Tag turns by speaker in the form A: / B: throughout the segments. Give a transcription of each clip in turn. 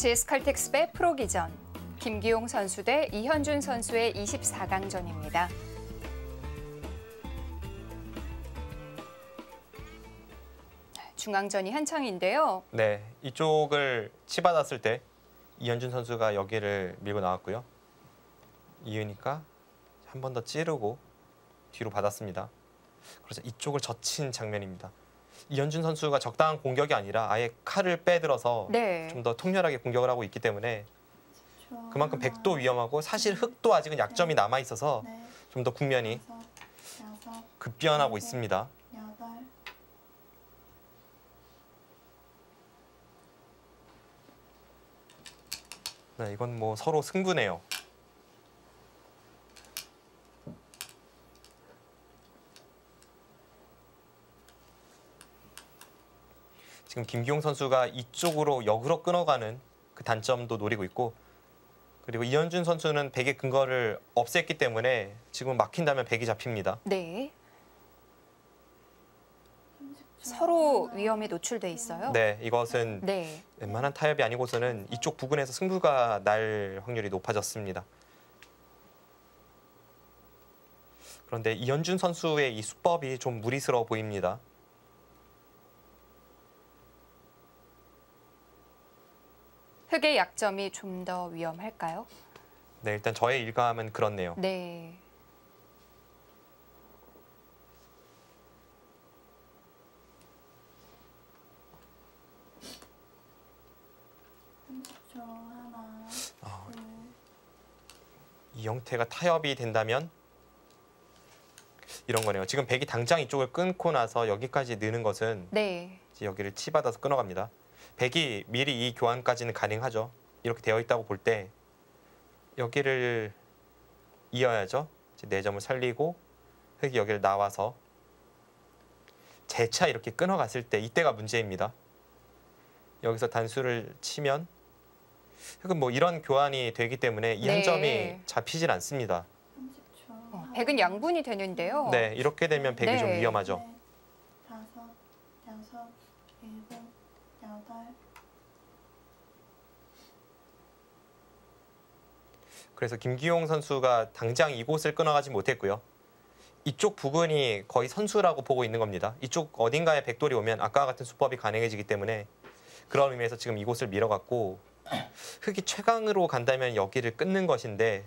A: GS 칼텍스배 프로기전, 김기용 선수 대 이현준 선수의 24강전입니다. 중앙전이 한창인데요.
B: 네, 이쪽을 치받았을 때 이현준 선수가 여기를 밀고 나왔고요. 이으니까 한 번 더 찌르고 뒤로 받았습니다. 그래서 이쪽을 젖힌 장면입니다. 이현준 선수가 적당한 공격이 아니라 아예 칼을 빼들어서 좀 더 통렬하게 공격을 하고 있기 때문에 그만큼 백도 위험하고 사실 흑도 아직은 약점이 남아있어서 좀 더 국면이 급변하고 있습니다. 네, 이건 뭐 서로 승부네요. 지금 김기용 선수가 이쪽으로 역으로 끊어가는 그 단점도 노리고 있고, 그리고 이현준 선수는 백의 근거를 없앴기 때문에 지금 막힌다면 백이 잡힙니다.
A: 네. 서로 위험에 노출돼 있어요.
B: 네, 이것은 웬만한 타협이 아니고서는 이쪽 부근에서 승부가 날 확률이 높아졌습니다. 그런데 이현준 선수의 이 수법이 좀 무리스러워 보입니다.
A: 흑의 약점이 좀 더 위험할까요?
B: 네, 일단 저의 일감은 그렇네요.
A: 네.
B: 이 형태가 타협이 된다면 이런 거네요. 지금 백이 당장 이쪽을 끊고 나서 여기까지 느는 것은 이제 여기를 치받아서 끊어갑니다. 백이 미리 이 교환까지는 가능하죠. 이렇게 되어 있다고 볼 때 여기를 이어야죠. 이제 4점을 살리고 흑이 여기를 나와서 재차 이렇게 끊어갔을 때 이때가 문제입니다. 여기서 단수를 치면 흑은 뭐 이런 교환이 되기 때문에 이 한 점이 잡히질 않습니다.
A: 백은 양분이 되는데요.
B: 네, 이렇게 되면 백이 좀 위험하죠. 그래서 김기용 선수가 당장 이곳을 끊어가지 못했고요. 이쪽 부근이 거의 선수라고 보고 있는 겁니다. 이쪽 어딘가에 백돌이 오면 아까와 같은 수법이 가능해지기 때문에 그런 의미에서 지금 이곳을 밀어갔고, 흑이 최강으로 간다면 여기를 끊는 것인데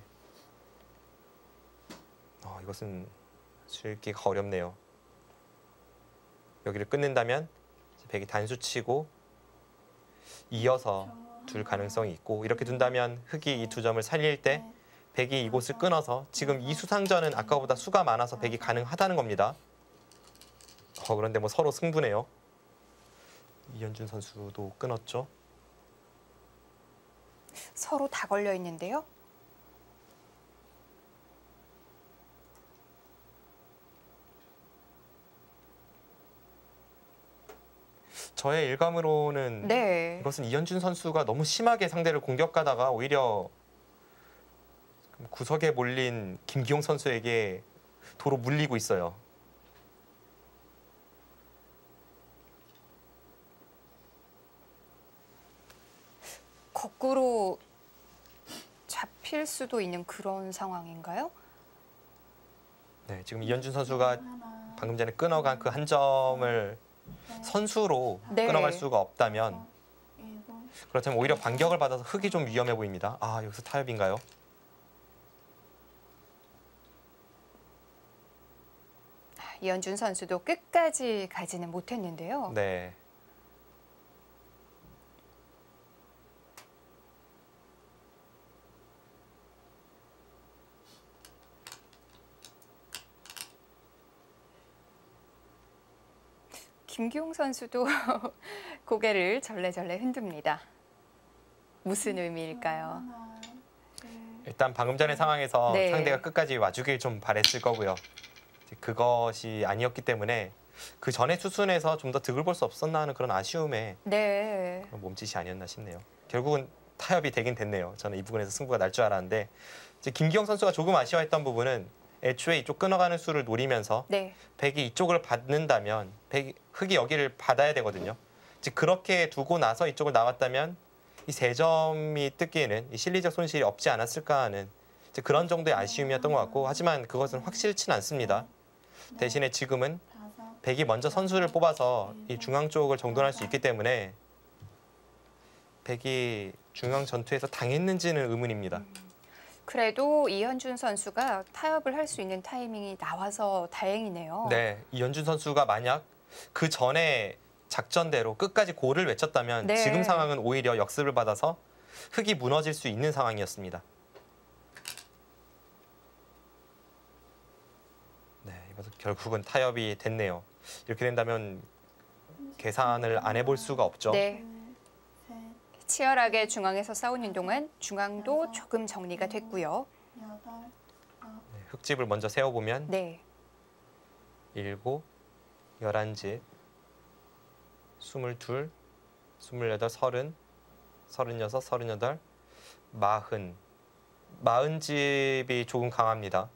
B: 이것은 즐기기가 어렵네요. 여기를 끊는다면 백이 단수 치고 이어서 둘 가능성이 있고, 이렇게 둔다면 흑이 이 2점을 살릴 때 백이 이곳을 끊어서 지금 이 수상전은 아까보다 수가 많아서 백이 가능하다는 겁니다. 그런데 뭐 서로 승부네요. 이현준 선수도 끊었죠.
A: 서로 다 걸려 있는데요.
B: 저의 일감으로는 이것은 이현준 선수가 너무 심하게 상대를 공격하다가 오히려 구석에 몰린 김기용 선수에게 도로 물리고 있어요.
A: 거꾸로 잡힐 수도 있는 그런 상황인가요?
B: 네, 지금 이현준 선수가 방금 전에 끊어간 그 한 점을 선수로 끊어갈 수가 없다면, 그렇다면 오히려 반격을 받아서 흑이 좀 위험해 보입니다. 여기서 타협인가요?
A: 이현준 선수도 끝까지 가지는 못했는데요.
B: 네.
A: 김기용 선수도 고개를 절레절레 흔듭니다. 무슨 의미일까요?
B: 일단 방금 전의 상황에서 상대가 끝까지 와주길 좀 바랬을 거고요. 그것이 아니었기 때문에 그 전에 수순에서 좀 더 득을 볼 수 없었나 하는 그런 아쉬움에 그런 몸짓이 아니었나 싶네요. 결국은 타협이 되긴 됐네요. 저는 이 부분에서 승부가 날 줄 알았는데, 이제 김기용 선수가 조금 아쉬워했던 부분은 애초에 이쪽 끊어가는 수를 노리면서 백이 이쪽을 받는다면 흑이 여기를 받아야 되거든요. 즉 그렇게 두고 나서 이쪽을 나왔다면 이 3점이 뜯기에는 이 실리적 손실이 없지 않았을까 하는 이제 그런 정도의 아쉬움이었던 것 같고, 하지만 그것은 확실치는 않습니다. 대신에 지금은 백이 먼저 선수를 뽑아서 이 중앙 쪽을 정돈할 수 있기 때문에 백이 중앙 전투에서 당했는지는 의문입니다.
A: 그래도 이현준 선수가 타협을 할 수 있는 타이밍이 나와서 다행이네요.
B: 네, 이현준 선수가 만약 그 전에 작전대로 끝까지 골을 외쳤다면
A: 네.
B: 지금 상황은 오히려 역습을 받아서 흙이 무너질 수 있는 상황이었습니다. 네, 이것도 결국은 타협이 됐네요. 이렇게 된다면 계산을 안 해볼 수가 없죠.
A: 네. 치열하게 중앙에서 싸우는 동안 중앙도 조금 정리가 됐고요.
B: 네, 흙집을 먼저 세워보면
A: 네.
B: 7, 11집, 22, 28, 30, 36, 38, 40. 40집이 조금 강합니다.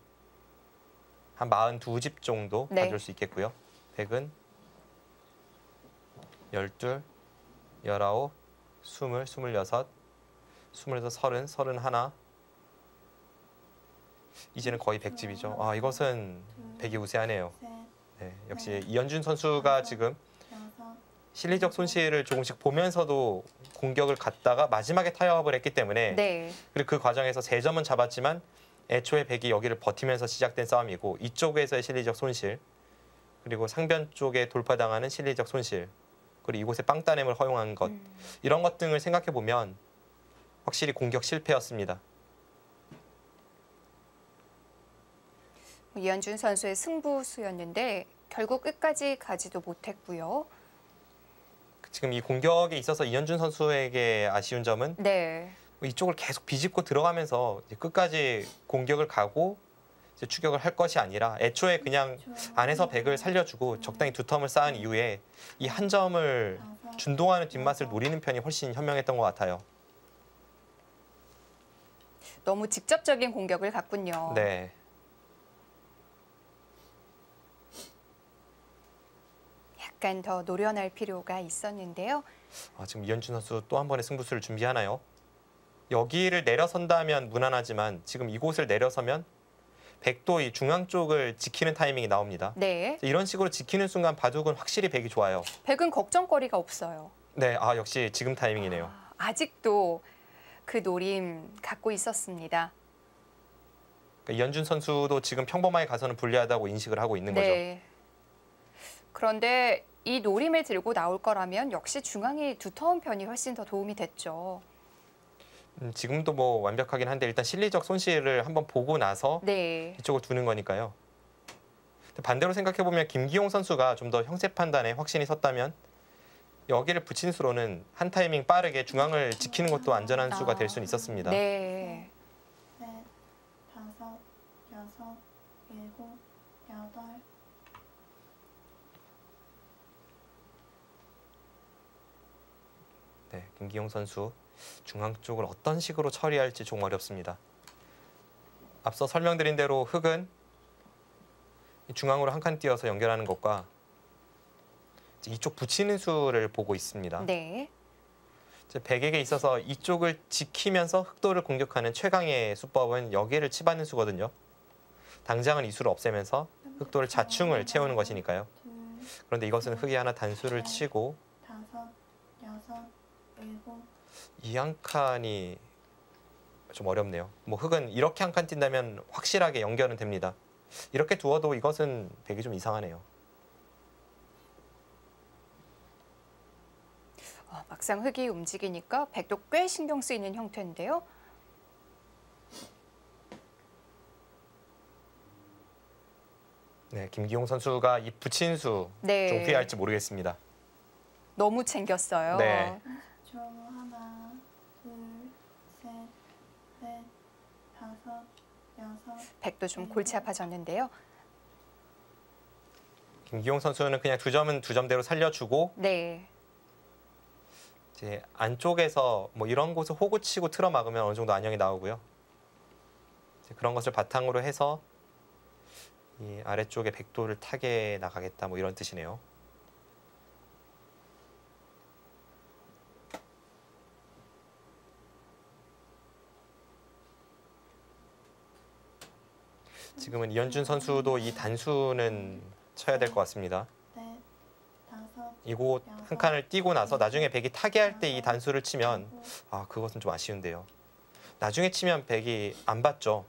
B: 한 42집 정도
A: 네.
B: 가져올 수 있겠고요. 100은 12, 19, 20, 26, 28, 30, 31. 이제는 거의 100집이죠. 아, 이것은 100이 우세하네요. 네, 역시 이현준 선수가 지금 실리적 손실을 조금씩 보면서도 공격을 갔다가 마지막에 타협을 했기 때문에
A: 네.
B: 그리고 그 과정에서 3점은 잡았지만 애초에 백이 여기를 버티면서 시작된 싸움이고, 이쪽에서의 실리적 손실, 그리고 상변 쪽에 돌파당하는 실리적 손실, 그리고 이곳에 빵따냄을 허용한 것, 이런 것 등을 생각해 보면 확실히 공격 실패였습니다.
A: 이현준 선수의 승부수였는데 결국 끝까지 가지도 못했고요.
B: 지금 이 공격에 있어서 이현준 선수에게 아쉬운 점은
A: 네.
B: 이쪽을 계속 비집고 들어가면서 이제 끝까지 공격을 가고 이제 추격을 할 것이 아니라 애초에 그냥 안에서 백을 살려주고 적당히 두 텀을 쌓은 이후에 이 한 점을 준동하는 뒷맛을 노리는 편이 훨씬 현명했던 것 같아요.
A: 너무 직접적인 공격을 갔군요.
B: 네.
A: 약간 더 노련할 필요가 있었는데요.
B: 지금 이현준 선수 또 한 번의 승부수를 준비하나요? 여기를 내려선다면 무난하지만 지금 이곳을 내려서면 백도 이 중앙 쪽을 지키는 타이밍이 나옵니다.
A: 네.
B: 이런 식으로 지키는 순간 바둑은 확실히 백이 좋아요.
A: 백은 걱정거리가 없어요.
B: 네, 역시 지금 타이밍이네요.
A: 아직도 그 노림 갖고 있었습니다.
B: 그러니까 이현준 선수도 지금 평범하게 가서는 불리하다고 인식을 하고 있는 거죠.
A: 네. 그런데 이 노림을 들고 나올 거라면 역시 중앙이 두터운 편이 훨씬 더 도움이 됐죠.
B: 지금도 뭐 완벽하긴 한데 일단 실리적 손실을 한번 보고 나서
A: 네.
B: 이쪽을 두는 거니까요. 반대로 생각해보면 김기용 선수가 좀 더 형세 판단에 확신이 섰다면 여기를 붙인 수로는 한 타이밍 빠르게 중앙을 지키는 것도 안전한 수가 될 수는 있었습니다.
A: 네.
C: 넷, 다섯, 여섯, 일곱, 여덟.
B: 네, 김기용 선수 중앙 쪽을 어떤 식으로 처리할지 조금 어렵습니다. 앞서 설명드린 대로 흙은 중앙으로 한 칸 띄어서 연결하는 것과 이쪽 붙이는 수를 보고 있습니다.
A: 네.
B: 백에게 있어서 이쪽을 지키면서 흑도를 공격하는 최강의 수법은 여기를 치받는 수거든요. 당장은 이 수를 없애면서 흑도를 자충을 채우는 것이니까요.
C: 둘,
B: 그런데 이것은 흑이 하나 단수를 치고
C: 다섯, 여섯, 일곱.
B: 이 한 칸이 좀 어렵네요. 뭐 흑은 이렇게 한 칸 뛴다면 확실하게 연결은 됩니다. 이렇게 두어도 이것은 백이 좀 이상하네요.
A: 막상 흑이 움직이니까 백도 꽤 신경 쓰이는 형태인데요.
B: 네, 김기용 선수가 이 붙인 수
A: 네.
B: 좀 후회할지 모르겠습니다.
A: 너무 챙겼어요.
B: 네.
C: 초 하나, 둘, 셋, 넷, 다섯, 여섯.
A: 백도 좀 골치 아파졌는데요.
B: 김기용 선수는 그냥 두 점은 두 점대로 살려주고
A: 네.
B: 이제 안쪽에서 뭐 이런 곳을 호구 치고 틀어 막으면 어느 정도 안녕이 나오고요. 이제 그런 것을 바탕으로 해서 이 아래쪽에 백도를 타게 나가겠다 뭐 이런 뜻이네요. 지금은 이현준 선수도 이 단수는 쳐야 될 것 같습니다.
C: 넷, 다섯,
B: 이곳 한 칸을 띄고 나서 나중에 백이 타개할 때 이 단수를 치면 그것은 좀 아쉬운데요. 나중에 치면 백이 안 받죠.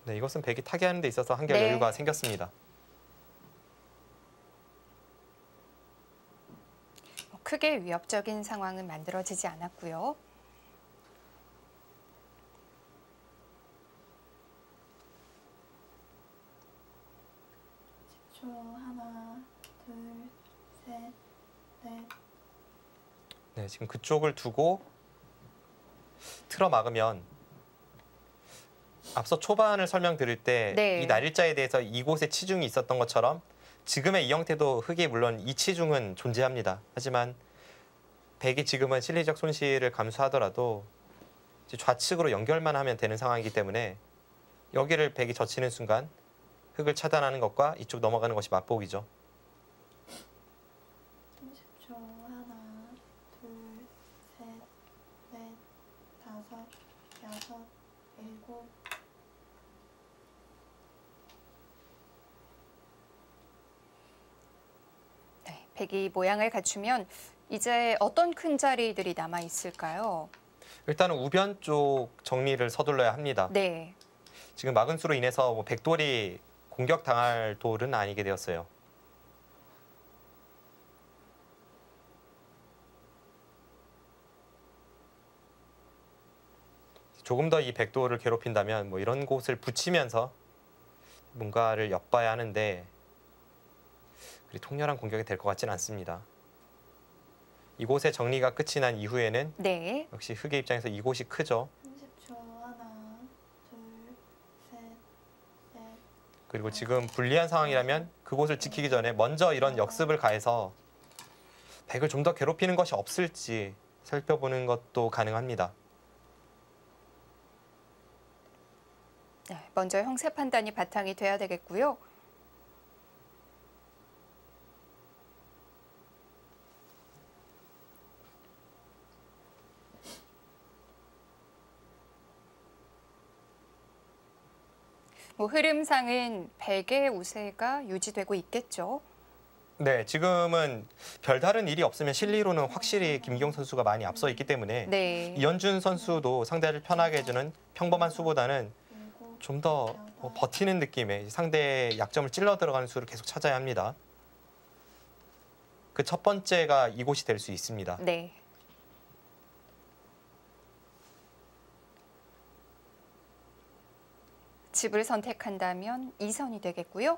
B: 네, 이것은 백이 타개하는 데 있어서 한결
A: 네.
B: 여유가 생겼습니다.
A: 크게 위협적인 상황은 만들어지지 않았고요.
C: 초 하나, 둘, 셋, 넷,
B: 네, 지금 그쪽을 두고 틀어 막으면 앞서 초반을 설명드릴 때
A: 네.
B: 이 날일자에 대해서 이곳에 치중이 있었던 것처럼 지금의 이 형태도 흙이 물론 이 치중은 존재합니다. 하지만 백이 지금은 실리적 손실을 감수하더라도 이제 좌측으로 연결만 하면 되는 상황이기 때문에 여기를 백이 젖히는 순간 흙을 차단하는 것과 이쪽 넘어가는 것이 맞보기죠.
C: 30초 하나, 둘, 셋, 넷, 다섯, 여섯, 일곱,
A: 네, 백이 모양을 갖추면 이제 어떤 큰 자리들이 남아 있을까요?
B: 일단은 우변 쪽 정리를 서둘러야 합니다.
A: 네.
B: 지금 막은 수로 인해서 뭐 백돌이 공격당할 돌은 아니게 되었어요. 조금 더 이 백돌을 괴롭힌다면 뭐 이런 곳을 붙이면서 뭔가를 엿봐야 하는데 그리 통렬한 공격이 될 것 같지는 않습니다. 이곳의 정리가 끝이 난 이후에는
A: 네.
B: 역시 흑의 입장에서 이곳이 크죠.
C: 30초 하나, 둘, 셋, 넷,
B: 그리고 지금 불리한 상황이라면 그곳을 지키기 전에 먼저 이런 역습을 가해서 백을 좀 더 괴롭히는 것이 없을지 살펴보는 것도 가능합니다.
A: 네, 먼저 형세 판단이 바탕이 돼야 되겠고요. 뭐 흐름상은 백의 우세가 유지되고 있겠죠.
B: 네, 지금은 별다른 일이 없으면 실리로는 확실히 김기용 선수가 많이 앞서 있기 때문에
A: 네.
B: 이현준 선수도 상대를 편하게 해주는 평범한 수보다는
C: 일곱,
B: 좀 더 버티는 느낌의 상대의 약점을 찔러 들어가는 수를 계속 찾아야 합니다. 그 첫 번째가 이곳이 될 수 있습니다.
A: 네. 집을 선택한다면 2선이 되겠고요.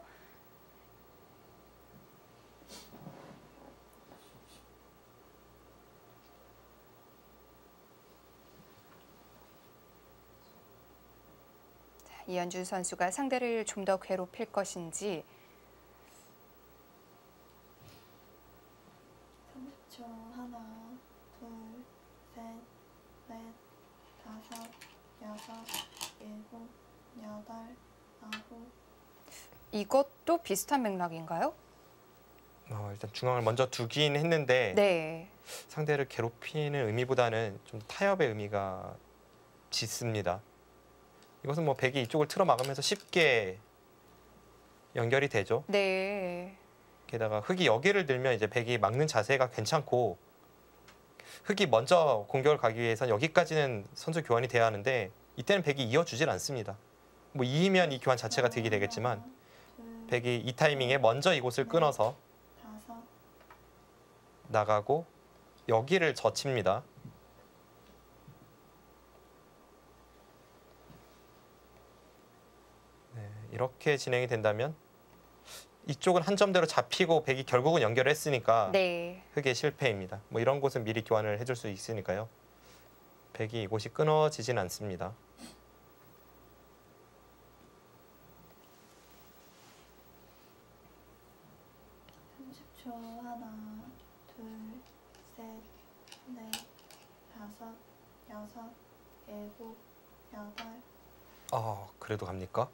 A: 자, 이현준 선수가 상대를 좀 더 괴롭힐 것인지
C: 30초 하나, 둘, 셋, 넷, 다섯, 여섯, 일곱, 여덟, 아홉,
A: 이것도 비슷한 맥락인가요?
B: 일단 중앙을 먼저 두긴 했는데
A: 네.
B: 상대를 괴롭히는 의미보다는 좀 타협의 의미가 짙습니다. 이것은 뭐 백이 이쪽을 틀어 막으면서 쉽게 연결이 되죠.
A: 네.
B: 게다가 흑이 여기를 들면 이제 백이 막는 자세가 괜찮고 흑이 먼저 공격을 가기 위해선 여기까지는 선수 교환이 돼야 하는데 이때는 백이 이어주질 않습니다. 뭐 2이면 이 교환 자체가 득이 되겠지만
C: 둘,
B: 백이 이 타이밍에 먼저 이곳을 끊어서
C: 다섯,
B: 나가고 여기를 젖힙니다. 네, 이렇게 진행이 된다면 이쪽은 한 점대로 잡히고 백이 결국은 연결을 했으니까
A: 네.
B: 흑의 실패입니다. 뭐 이런 곳은 미리 교환을 해줄 수 있으니까요. 백이 이곳이 끊어지진 않습니다.
C: 초 하나, 둘, 셋, 넷, 다섯, 여섯, 일곱, 여덟,
B: 그래도 갑니까?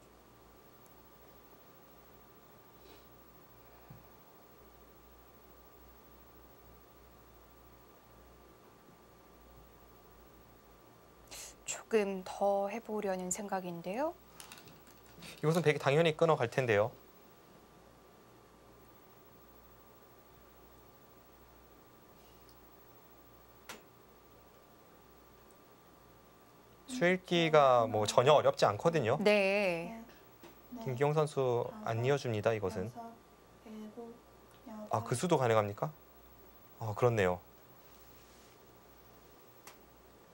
A: 조금 더 해보려는 생각인데요.
B: 이것은 백이 당연히 끊어갈 텐데요. 수읽기가 뭐 전혀 어렵지 않거든요.
A: 네.
B: 김기용 선수 안 이어줍니다. 이것은.
C: 여섯, 일곱, 여덟.
B: 아, 그 수도 가능합니까? 그렇네요.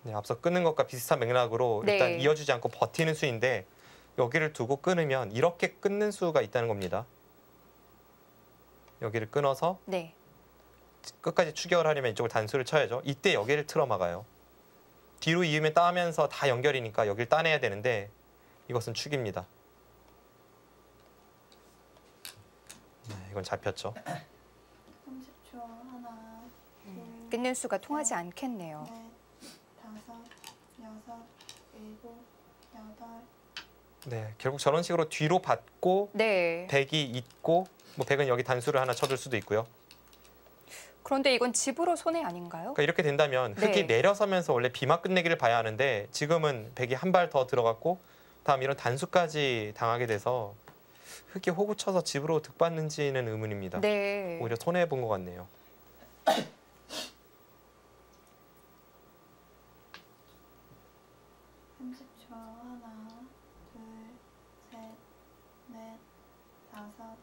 B: 네, 앞서 끊는 것과 비슷한 맥락으로
A: 네.
B: 일단 이어주지 않고 버티는 수인데 여기를 두고 끊으면 이렇게 끊는 수가 있다는 겁니다. 여기를 끊어서
A: 네.
B: 끝까지 추격을 하려면 이쪽을 단수를 쳐야죠. 이때 여기를 틀어 막아요. 뒤로 이으면 따면서 다 연결이니까 여기를 따내야 되는데 이것은 축입니다. 네, 이건 잡혔죠.
C: 30초. 하나, 둘,
A: 끊는 수가 통하지 않겠네요.
C: 넷, 다섯, 여섯, 일곱, 여덟.
B: 네, 결국 저런 식으로 뒤로 받고
A: 네.
B: 백이 있고 뭐 백은 여기 단수를 하나 쳐줄 수도 있고요.
A: 그런데 이건 집으로 손해 아닌가요?
B: 그러니까 이렇게 된다면 흙이
A: 네.
B: 내려서면서 원래 비막 끝내기를 봐야 하는데 지금은 백이 한 발 더 들어갔고 다음 이런 단수까지 당하게 돼서 흙이 호구 쳐서 집으로 득받는지는 의문입니다.
A: 네.
B: 오히려 손해 본 것 같네요.
C: 30초. 하나, 둘, 셋, 넷, 다섯.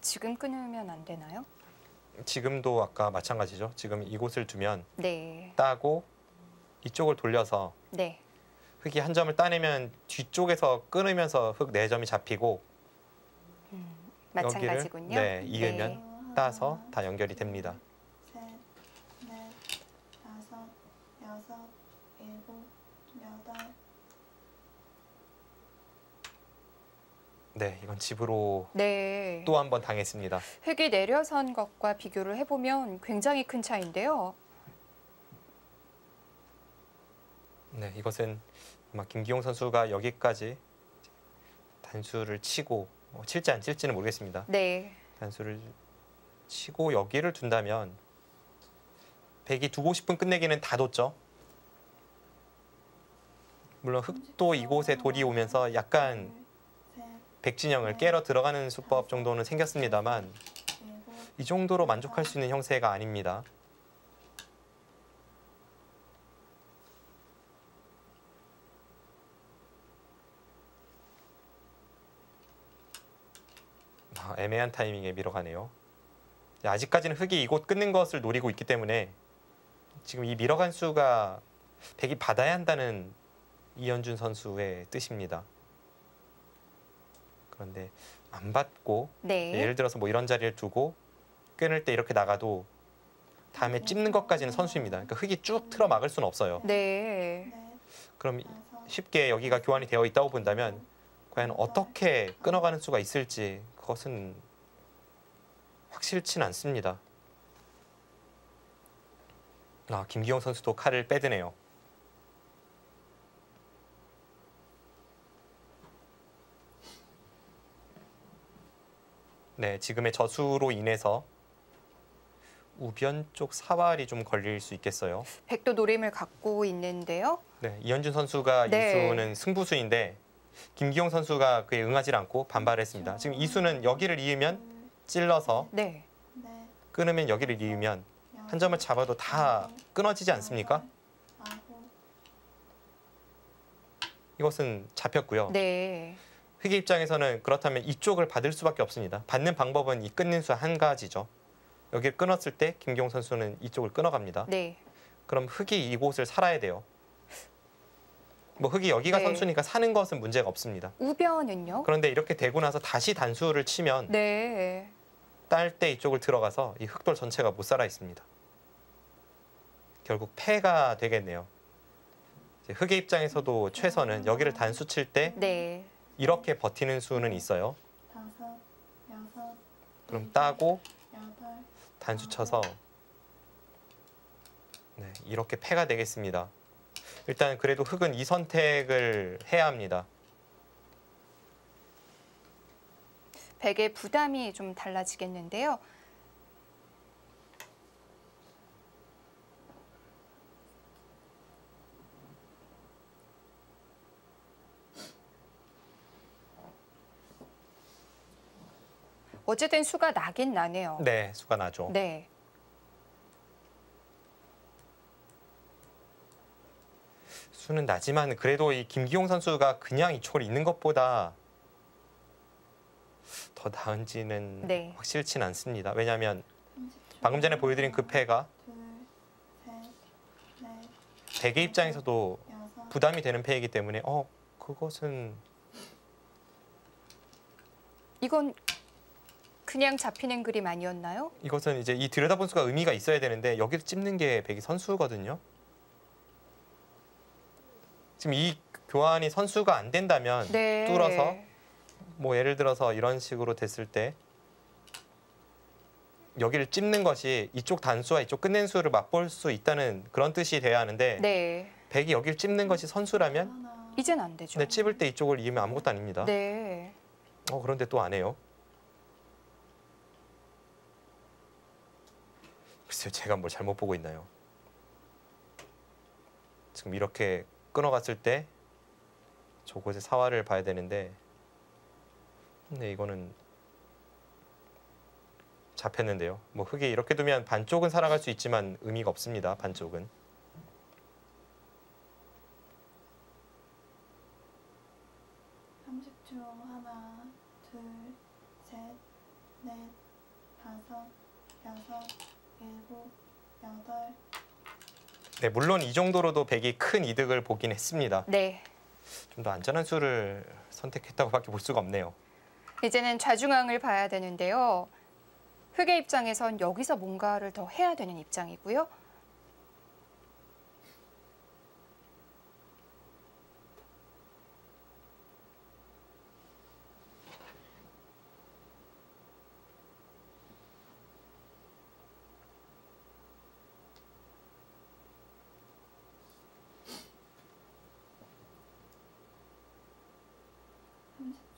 A: 지금 끊으면 안 되나요?
B: 지금도 아까 마찬가지죠. 지금 이곳을 두면
A: 네.
B: 따고 이쪽을 돌려서
A: 네.
B: 흙이 한 점을 따내면 뒤쪽에서 끊으면서 흙 4점이 잡히고
A: 마찬가지군요.
B: 네, 이으면
C: 하나,
B: 따서 다 연결이 됩니다.
C: 셋, 넷, 다섯, 여섯, 일곱, 여덟.
B: 네, 이건 집으로
A: 네.
B: 또 한 번 당했습니다.
A: 흙이 내려선 것과 비교를 해보면 굉장히 큰 차이인데요.
B: 네, 이것은 아마 김기용 선수가 여기까지 단수를 치고 칠지 안 칠지는 모르겠습니다.
A: 네.
B: 단수를 치고 여기를 둔다면 백이 두고 싶은 끝내기는 다 뒀죠. 물론 흙도 이곳에 돌이 오면서 약간
C: 셋,
B: 백진영을 깨러 들어가는 수법 정도는 생겼습니다만
C: 일곱,
B: 이 정도로 만족할 수 있는 형세가 아닙니다. 애매한 타이밍에 밀어가네요. 아직까지는 흙이 이곳 끊는 것을 노리고 있기 때문에 지금 이 밀어간 수가 백이 받아야 한다는 이현준 선수의 뜻입니다. 그런데 안 받고
A: 네.
B: 예를 들어서 뭐 이런 자리를 두고 끊을 때 이렇게 나가도 다음에 찝는 것까지는 선수입니다. 그러니까 흙이 쭉 틀어 막을 수는 없어요.
A: 네.
C: 넷,
B: 그럼
C: 다섯,
B: 쉽게 여기가 교환이 되어 있다고 본다면 과연 어떻게 끊어가는 수가 있을지 그것은 확실치는 않습니다. 김기용 선수도 칼을 빼드네요. 네, 지금의 저수로 인해서 우변 쪽 사활이 좀 걸릴 수 있겠어요.
A: 백도 노림을 갖고 있는데요.
B: 네, 이현준 선수가
A: 네.
B: 이 수는 승부수인데 김기용 선수가 그에 응하지 않고 반발했습니다. 지금 이 수는 여기를 이으면 찔러서
A: 네.
C: 넷,
B: 끊으면 여기를 이으면 한 점을 잡아도 다 끊어지지 않습니까?
C: 아홉.
B: 이것은 잡혔고요.
A: 네.
B: 흑의 입장에서는 그렇다면 이쪽을 받을 수밖에 없습니다. 받는 방법은 이 끊는 수 한 가지죠. 여기를 끊었을 때 김기용 선수는 이쪽을 끊어갑니다.
A: 네.
B: 그럼 흑이 이곳을 살아야 돼요. 뭐 흑이 여기가
A: 네.
B: 선수니까 사는 것은 문제가 없습니다.
A: 우변은요?
B: 그런데 이렇게 되고 나서 다시 단수를 치면
A: 네.
B: 딸 때 이쪽을 들어가서 이 흑돌 전체가 못 살아 있습니다. 결국 패가 되겠네요. 이제 흑의 입장에서도 최선은 여기를 단수 칠 때
A: 네.
B: 이렇게 버티는 수는 있어요.
C: 다섯, 여섯,
B: 그럼 따고
C: 여덟.
B: 단수 쳐서 네, 이렇게 패가 되겠습니다. 일단 그래도 흑은 이 선택을 해야 합니다.
A: 백의 부담이 좀 달라지겠는데요. 어쨌든 수가 나긴 나네요.
B: 네, 수가 나죠.
A: 네.
B: 수는 나지만 그래도 이 김기용 선수가 그냥 이 촉을 있는 것보다 더 나은지는
A: 네.
B: 확실치는 않습니다. 왜냐하면
C: 30초.
B: 방금 전에 보여드린 그 패가
C: 둘, 셋, 넷,
B: 백의 입장에서도
C: 여섯.
B: 부담이 되는 패이기 때문에 그것은
A: 이건 그냥 잡히는 그림 아니었나요?
B: 이것은 이제 이 들여다본 수가 의미가 있어야 되는데 여기를 찝는 게 백이 선수거든요. 지금 이 교환이 선수가 안 된다면
A: 네.
B: 뚫어서 뭐 예를 들어서 이런 식으로 됐을 때 여기를 찝는 것이 이쪽 단수와 이쪽 끝낸 수를 맛볼 수 있다는 그런 뜻이 돼야 하는데
A: 네.
B: 백이 여기를 찝는 것이 선수라면
C: 하나.
A: 이젠 안 되죠.
B: 근데 찝을 때 이쪽을 이으면 아무것도 아닙니다.
A: 네.
B: 그런데 또 안 해요. 글쎄요, 제가 뭘 잘못 보고 있나요? 지금 이렇게 끊어갔을 때 저곳의 사활을 봐야 되는데 근데 이거는 잡혔는데요. 뭐 흙이 이렇게 두면 반쪽은 살아갈 수 있지만 의미가 없습니다. 반쪽은.
C: 하나, 둘, 셋, 넷, 다섯, 여섯, 일곱, 여덟.
B: 네, 물론 이 정도로도 백이 큰 이득을 보긴 했습니다.
A: 네.
B: 좀 더 안전한 수를 선택했다고밖에 볼 수가 없네요.
A: 이제는 좌중앙을 봐야 되는데요. 흑의 입장에선 여기서 뭔가를 더 해야 되는 입장이고요.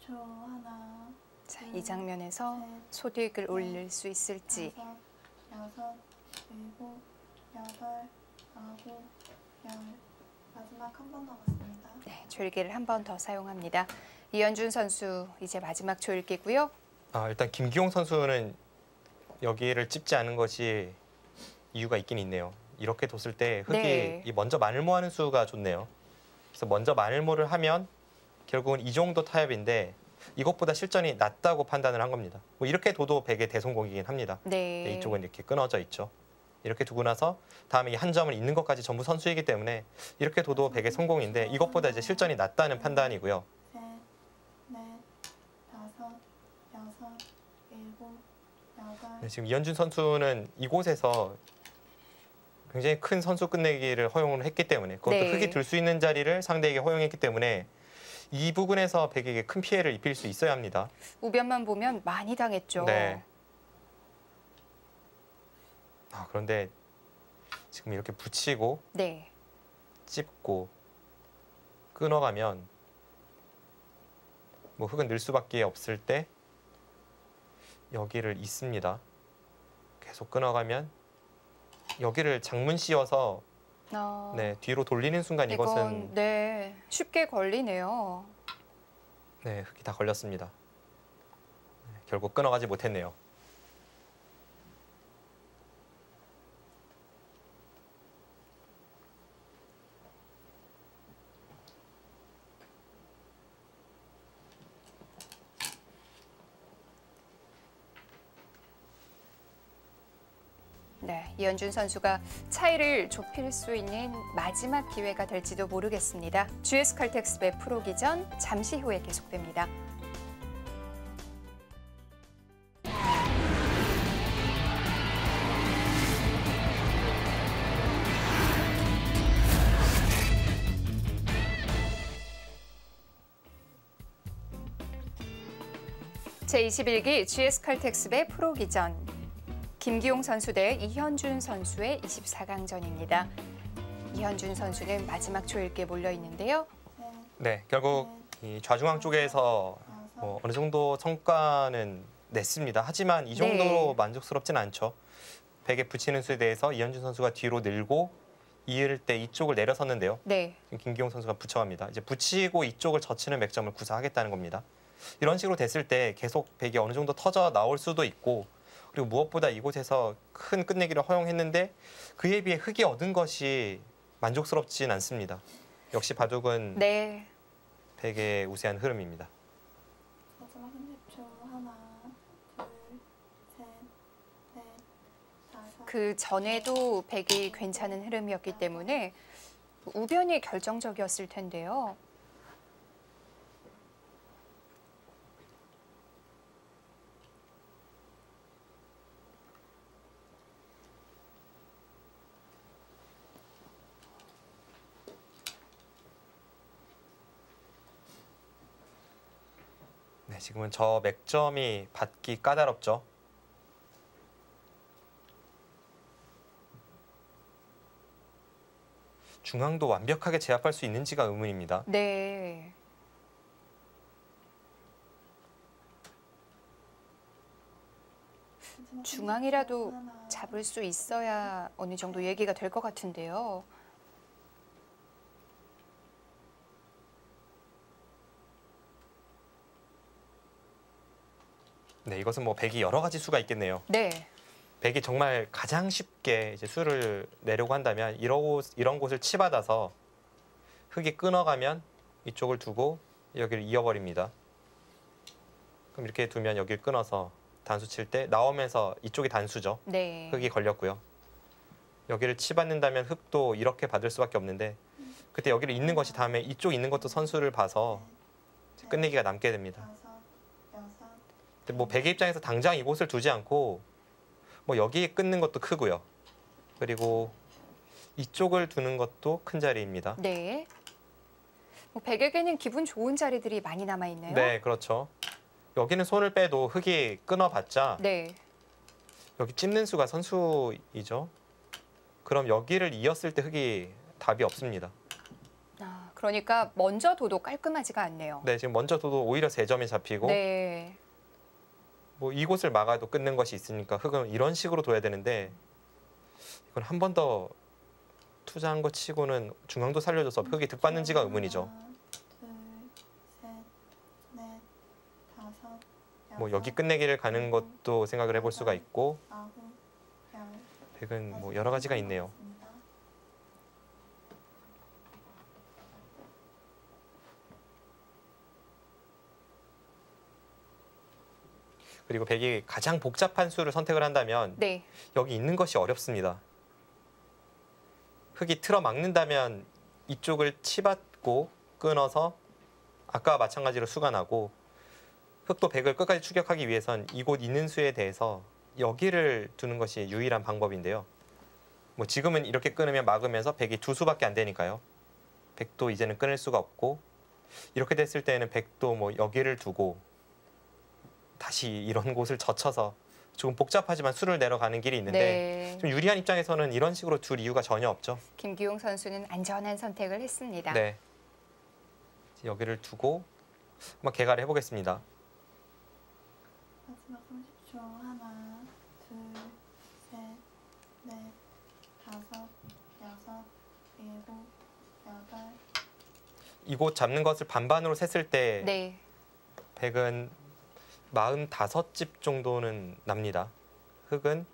C: 하나,
A: 자, 이 장면에서
C: 셋,
A: 소득을 올릴 수 있을지.
C: 다섯, 여섯, 일곱, 여덟, 아홉, 열. 마지막 한 번 남았습니다.
A: 네, 조일기를 한 번 더 사용합니다. 이현준 선수 이제 마지막 조일기고요.
B: 일단 김기용 선수는 여기를 찝지 않은 것이 이유가 있긴 있네요. 이렇게 뒀을 때 흙이
A: 네.
B: 이 먼저 마늘모하는 수가 좋네요. 그래서 먼저 마늘모를 하면 결국은 이 정도 타협인데 이것보다 실전이 낮다고 판단을 한 겁니다. 뭐 이렇게 둬도 백의 대성공이긴 합니다.
A: 네.
B: 네, 이쪽은 이렇게 끊어져 있죠. 이렇게 두고 나서 다음에 이 한 점을 있는 것까지 전부 선수이기 때문에 이렇게 둬도 백의 성공인데 이것보다 이제 실전이 낮다는 판단이고요.
C: 셋, 넷, 다섯, 여섯, 일곱, 여덟.
B: 네, 지금 이현준 선수는 이곳에서 굉장히 큰 선수 끝내기를 허용을 했기 때문에 그것도
A: 네.
B: 흙이 들 수 있는 자리를 상대에게 허용했기 때문에 이 부분에서 백에게 큰 피해를 입힐 수 있어야 합니다.
A: 우변만 보면 많이 당했죠.
B: 네. 그런데 지금 이렇게 붙이고
A: 네.
B: 찝고 끊어가면 뭐 흙은 늘 수밖에 없을 때 여기를 잇습니다. 계속 끊어가면 여기를 장문 씌워서 네, 뒤로 돌리는 순간 이것은
A: 네, 쉽게 걸리네요.
B: 네, 흙이 다 걸렸습니다. 네, 결국 끊어가지 못했네요.
A: 네, 이현준 선수가 차이를 좁힐 수 있는 마지막 기회가 될지도 모르겠습니다. GS 칼텍스배 프로기전 잠시 후에 계속됩니다. 제21기 GS 칼텍스배 프로기전 김기용 선수 대 이현준 선수의 24강전입니다. 이현준 선수는 마지막 조일기에 몰려 있는데요.
B: 네, 결국 이 좌중앙 쪽에서 어느 정도 성과는 냈습니다. 하지만 이 정도로
A: 네.
B: 만족스럽진 않죠. 백에 붙이는 수에 대해서 이현준 선수가 뒤로 늘고 이을 때 이쪽을 내려섰는데요.
A: 네.
B: 김기용 선수가 붙여갑니다. 이제 붙이고 이쪽을 젖히는 맥점을 구사하겠다는 겁니다. 이런 식으로 됐을 때 계속 백이 어느 정도 터져 나올 수도 있고, 그리고 무엇보다 이곳에서 큰 끝내기를 허용했는데 그에 비해 흑이 얻은 것이 만족스럽진 않습니다. 역시 바둑은
A: 네.
B: 백의 우세한 흐름입니다.
C: 마지막 30초. 하나, 둘, 셋, 넷, 다섯.
A: 그 전에도 백이 괜찮은 흐름이었기 때문에 우변이 결정적이었을 텐데요.
B: 네, 지금은 저 맥점이 받기 까다롭죠. 중앙도 완벽하게 제압할 수 있는지가 의문입니다.
A: 네.
C: 마지막 30초.
A: 중앙이라도
C: 하나,
A: 잡을 수 있어야 어느 정도 얘기가 될 것 같은데요.
B: 네, 이것은 뭐 백이 여러 가지 수가 있겠네요.
A: 네.
B: 백이 정말 가장 쉽게 이제 수를 내려고 한다면 이런 곳을 치받아서 흑이 끊어가면 이쪽을 두고 여기를 이어버립니다. 그럼 이렇게 두면 여기를 끊어서 단수 칠 때 나오면서 이쪽이 단수죠.
A: 네.
B: 흑이 걸렸고요. 여기를 치받는다면 흑도 이렇게 받을 수밖에 없는데 그때 여기를 잇는 것이 다음에 이쪽 있는 것도 선수를 봐서 끝내기가 남게 됩니다.
C: 다섯, 여섯.
B: 근데 뭐 백의 입장에서 당장 이곳을 두지 않고 뭐 여기에 끊는 것도 크고요. 그리고 이쪽을 두는 것도 큰 자리입니다.
A: 네. 뭐 백에게는 기분 좋은 자리들이 많이 남아 있네요.
B: 네, 그렇죠. 여기는 손을 빼도 흑이 끊어봤자
A: 네.
B: 여기 찝는 수가 선수이죠. 그럼 여기를 이었을 때 흑이 답이 없습니다.
A: 아, 그러니까 먼저 둬도 깔끔하지가 않네요.
B: 네, 지금 먼저 둬도 오히려 3점이 잡히고
A: 네.
B: 뭐 이곳을 막아도 끊는 것이 있으니까 흑은 이런 식으로 둬야 되는데 이건 한 번 더 투자한 것 치고는 중앙도 살려줘서 흑이 득받는지가 의문이죠.
C: 하나, 둘, 셋, 넷, 다섯,
B: 뭐
C: 여섯,
B: 여기 끝내기를 가는 것도 생각을 해볼 수가 있고
C: 아홉, 열.
B: 백은 뭐 여러 가지가 있네요. 그리고 백이 가장 복잡한 수를 선택을 한다면
A: 네.
B: 여기 있는 것이 어렵습니다. 흑이 틀어 막는다면 이쪽을 치받고 끊어서 아까와 마찬가지로 수가 나고 흑도 백을 끝까지 추격하기 위해선 이곳 있는 수에 대해서 여기를 두는 것이 유일한 방법인데요. 뭐 지금은 이렇게 끊으면 막으면서 백이 두 수밖에 안 되니까요. 백도 이제는 끊을 수가 없고 이렇게 됐을 때는 백도 뭐 여기를 두고 다시 이런 곳을 젖혀서 조금 복잡하지만 수를 내려가는 길이 있는데
A: 네.
B: 좀 유리한 입장에서는 이런 식으로 둘 이유가 전혀 없죠.
A: 김기용 선수는 안전한 선택을 했습니다.
B: 네. 여기를 두고 한번 개가를 해보겠습니다.
C: 마지막 30초. 하나, 둘, 셋, 넷, 다섯, 여섯, 일곱, 여덟.
B: 이곳 잡는 것을 반반으로 셌을 때
A: 네.
B: 백은 45집 정도는 납니다. 흑은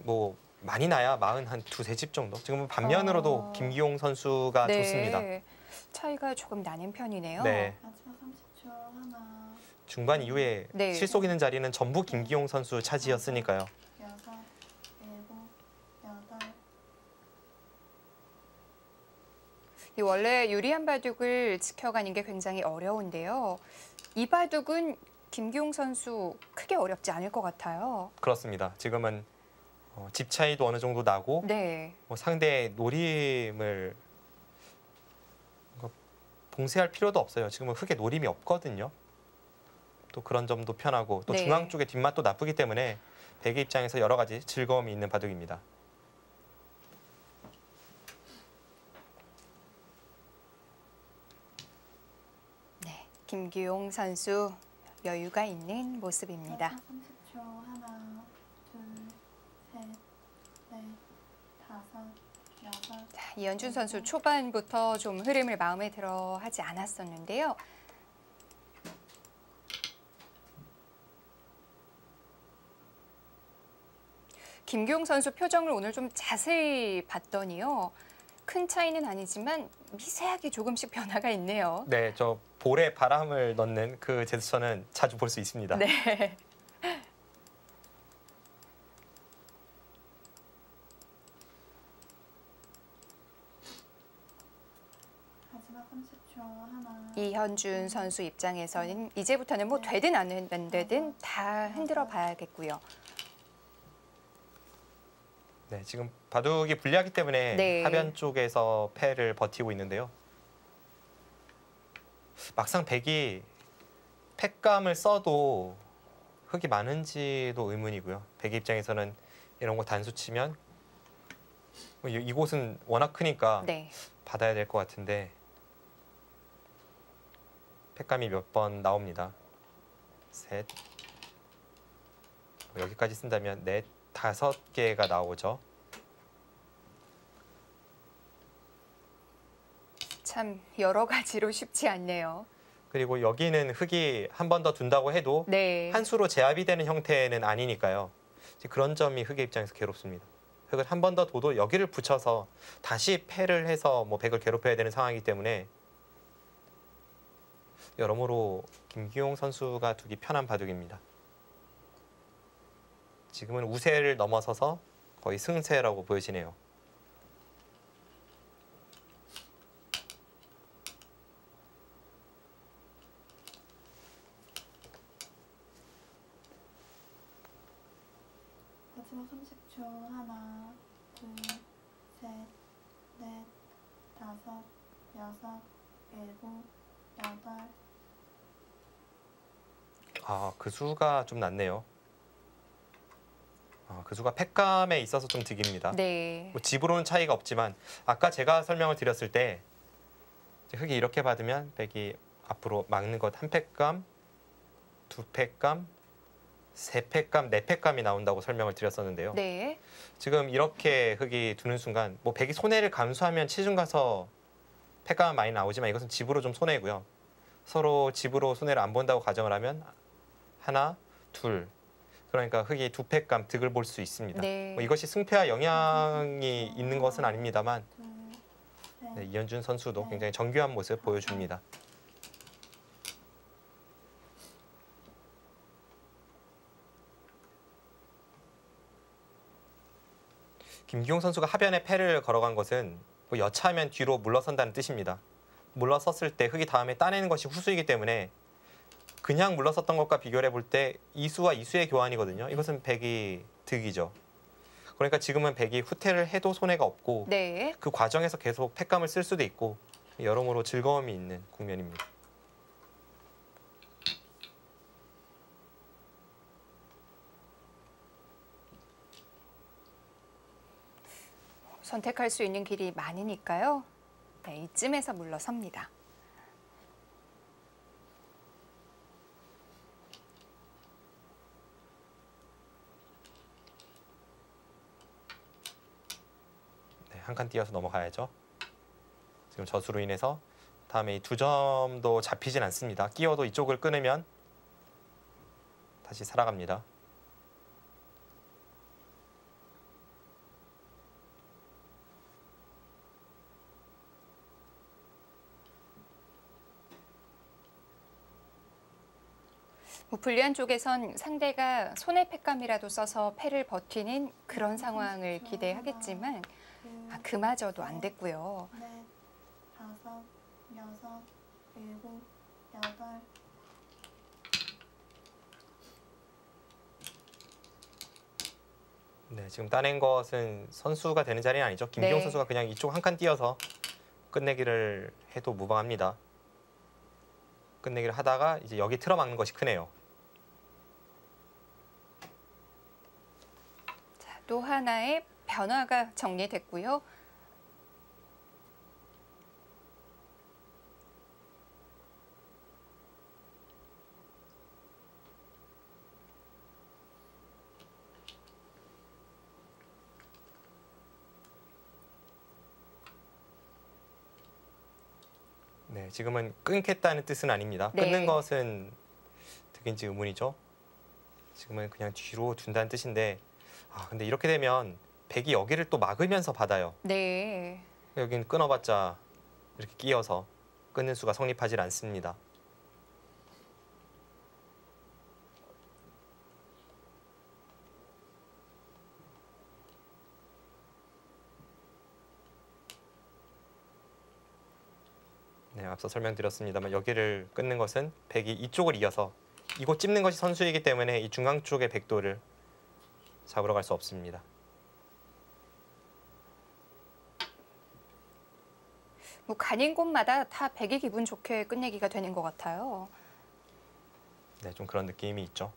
B: 뭐 많이 나야 42집 정도. 지금은 반면으로도 김기용 선수가
A: 네.
B: 좋습니다.
A: 차이가 조금 나는 편이네요.
B: 네.
C: 마지막 30초. 하나,
B: 중반 이후에
A: 네.
B: 실속 있는 자리는 전부 김기용 선수 차지였으니까요.
C: 여섯, 일곱, 여덟.
A: 이 원래 유리한 바둑을 지켜가는 게 굉장히 어려운데요. 이 바둑은 김기용 선수 크게 어렵지 않을 것 같아요.
B: 그렇습니다. 지금은 집 차이도 어느 정도 나고
A: 네.
B: 뭐 상대의 노림을 뭔가 봉쇄할 필요도 없어요. 지금은 흑의 노림이 없거든요. 또 그런 점도 편하고 또
A: 네.
B: 중앙 쪽의 뒷맛도 나쁘기 때문에 백의 입장에서 여러 가지 즐거움이 있는 바둑입니다.
A: 네, 김규용 선수 여유가 있는 모습입니다.
C: 30초. 하나, 둘, 셋, 넷, 다섯, 여섯.
A: 자, 이현준 선수 초반부터 좀 흐름을 마음에 들어 하지 않았었는데요. 김규용 선수 표정을 오늘 좀 자세히 봤더니요. 큰 차이는 아니지만 미세하게 조금씩 변화가 있네요.
B: 네, 저 볼에 바람을 넣는 그 제스처는 자주 볼 수 있습니다.
A: 네.
C: 마지막 30초. 하나,
A: 이현준 선수 입장에서는 이제부터는 뭐 되든 안 되든 다 흔들어 봐야겠고요.
B: 네, 지금 바둑이 불리하기 때문에
A: 네.
B: 하변 쪽에서 패를 버티고 있는데요. 막상 백이 패감을 써도 흙이 많은지도 의문이고요. 백 입장에서는 이런 거 단수 치면 이곳은 워낙 크니까
A: 네.
B: 받아야 될 것 같은데 패감이 몇 번 나옵니다. 셋, 여기까지 쓴다면 넷, 5개가 나오죠.
A: 참 여러 가지로 쉽지 않네요.
B: 그리고 여기는 흙이 한 번 더 둔다고 해도
A: 네.
B: 한 수로 제압이 되는 형태는 아니니까요. 이제 그런 점이 흙의 입장에서 괴롭습니다. 흙을 한 번 더 둬도 여기를 붙여서 다시 패를 해서 뭐 백을 괴롭혀야 되는 상황이기 때문에 여러모로 김기용 선수가 두기 편한 바둑입니다. 지금은 우세를 넘어서서 거의 승세라고 보여지네요.
C: 마지막 30초. 하나, 둘, 셋, 넷, 다섯, 여섯, 일곱, 여덟.
B: 그 수가 좀 낮네요. 그 수가 패감에 있어서 좀 득입니다.
A: 네.
B: 뭐 집으로는 차이가 없지만 아까 제가 설명을 드렸을 때 이제 흙이 이렇게 받으면 백이 앞으로 막는 것 한 패감, 두 패감, 세 패감, 네 패감이 나온다고 설명을 드렸었는데요.
A: 네.
B: 지금 이렇게 흙이 두는 순간 뭐 백이 손해를 감수하면 치중 가서 패감은 많이 나오지만 이것은 집으로 좀 손해고요. 서로 집으로 손해를 안 본다고 가정을 하면 하나, 둘. 그러니까 흙이 두 패감 득을 볼 수 있습니다.
A: 네.
B: 뭐 이것이 승패와 영향이 있는 것은 아닙니다만
C: 둘, 셋.
B: 네, 이현준 선수도 굉장히 정교한 모습 보여줍니다. 김기용 선수가 하변에 패를 걸어간 것은 뭐 여차하면 뒤로 물러선다는 뜻입니다. 물러섰을 때 흙이 다음에 따내는 것이 후수이기 때문에 그냥 물러섰던 것과 비교를 해볼 때 이수와 이수의 교환이거든요. 이것은 백이 득이죠. 그러니까 지금은 백이 후퇴를 해도 손해가 없고
A: 네.
B: 그 과정에서 계속 패감을 쓸 수도 있고 여러모로 즐거움이 있는 국면입니다.
A: 선택할 수 있는 길이 많으니까요. 네, 이쯤에서 물러섭니다.
B: 네, 한 칸 띄어서 넘어가야죠. 지금 저수로 인해서 다음에 이 2점도 잡히진 않습니다. 끼어도 이쪽을 끊으면 다시 살아갑니다.
A: 뭐 불리한 쪽에선 상대가 손해 패감이라도 써서 패를 버티는 그런 상황을 기대하겠지만
C: 둘,
A: 그마저도 안 됐고요.
C: 넷, 다섯, 여섯, 일곱, 여덟.
B: 네, 지금 따낸 것은 선수가 되는 자리는 아니죠. 김기용
A: 네.
B: 선수가 그냥 이쪽 한 칸 띄어서 끝내기를 해도 무방합니다. 끝내기를 하다가 이제 여기 틀어막는 것이 크네요.
A: 또 하나의 변화가 정리됐고요.
B: 네, 지금은 끊겠다는 뜻은 아닙니다.
A: 네.
B: 끊는 것은 득인지 의문이죠. 지금은 그냥 뒤로 둔다는 뜻인데, 근데 이렇게 되면 백이 여기를 또 막으면서 받아요.
A: 네.
B: 여긴 끊어봤자 이렇게 끼어서 끊는 수가 성립하지 않습니다. 네, 앞서 설명드렸습니다만 여기를 끊는 것은 백이 이쪽을 이어서 이곳 찝는 것이 선수이기 때문에 이 중앙 쪽의 백도를 잡으러 갈 수 없습니다.
A: 뭐 가는 곳마다 다 백이 기분 좋게 끝내기가 되는 것 같아요.
B: 네, 좀 그런 느낌이 있죠.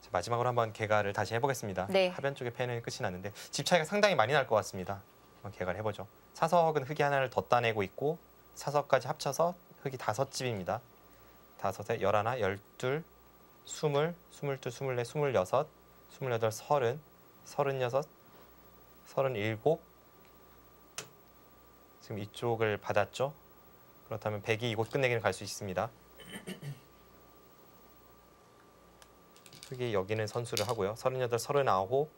B: 자, 마지막으로 한번 개가를 다시 해보겠습니다.
A: 네.
B: 하변 쪽의 패는 끝이 났는데 집 차이가 상당히 많이 날 것 같습니다. 한번 개가를 해보죠. 사석은 흙이 하나를 더 따내고 있고 사석까지 합쳐서 흙이 5집입니다. 5에 11, 12, 20, 22, 24, 26, 28, 30, 36, 37. 지금 이쪽을 받았죠. 그렇다면 100이 이곳 끝내기는 갈 수 있습니다. 흙이 여기는 선수를 하고요. 38, 39,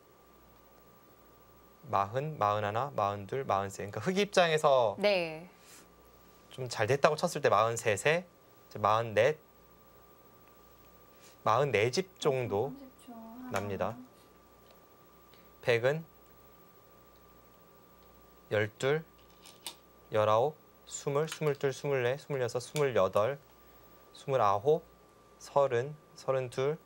B: 40, 41, 42, 43. 그러니까 흙 입장에서
A: 네.
B: 좀 잘 됐다고 쳤을 때 43세, 44, 44집 정도
C: 30초 하나,
B: 납니다. 100은 12, 19, 20, 22, 24, 26, 28, 29, 30, 32,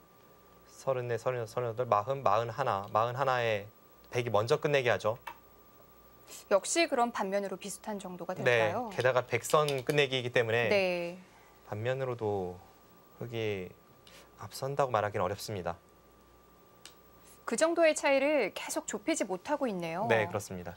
B: 34, 36, 38, 40, 41, 41에 100이 먼저 끝내게 하죠.
A: 역시 그런 반면으로 비슷한 정도가 될까요?
B: 네, 게다가 100선 끝내기이기 때문에
A: 네.
B: 반면으로도 흙이 앞선다고 말하기는 어렵습니다.
A: 그 정도의 차이를 계속 좁히지 못하고 있네요.
B: 네, 그렇습니다.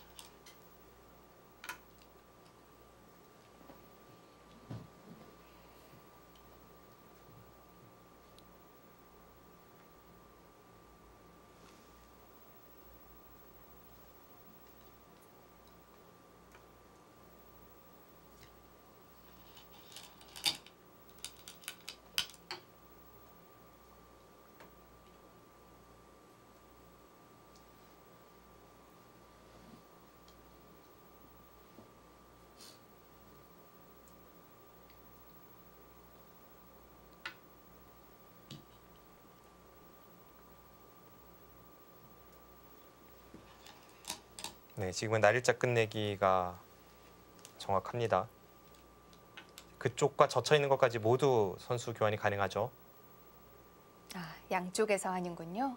B: 네, 지금은 날일자 끝내기가 정확합니다. 그쪽과 젖혀 있는 것까지 모두 선수 교환이 가능하죠.
A: 양쪽에서 하는군요.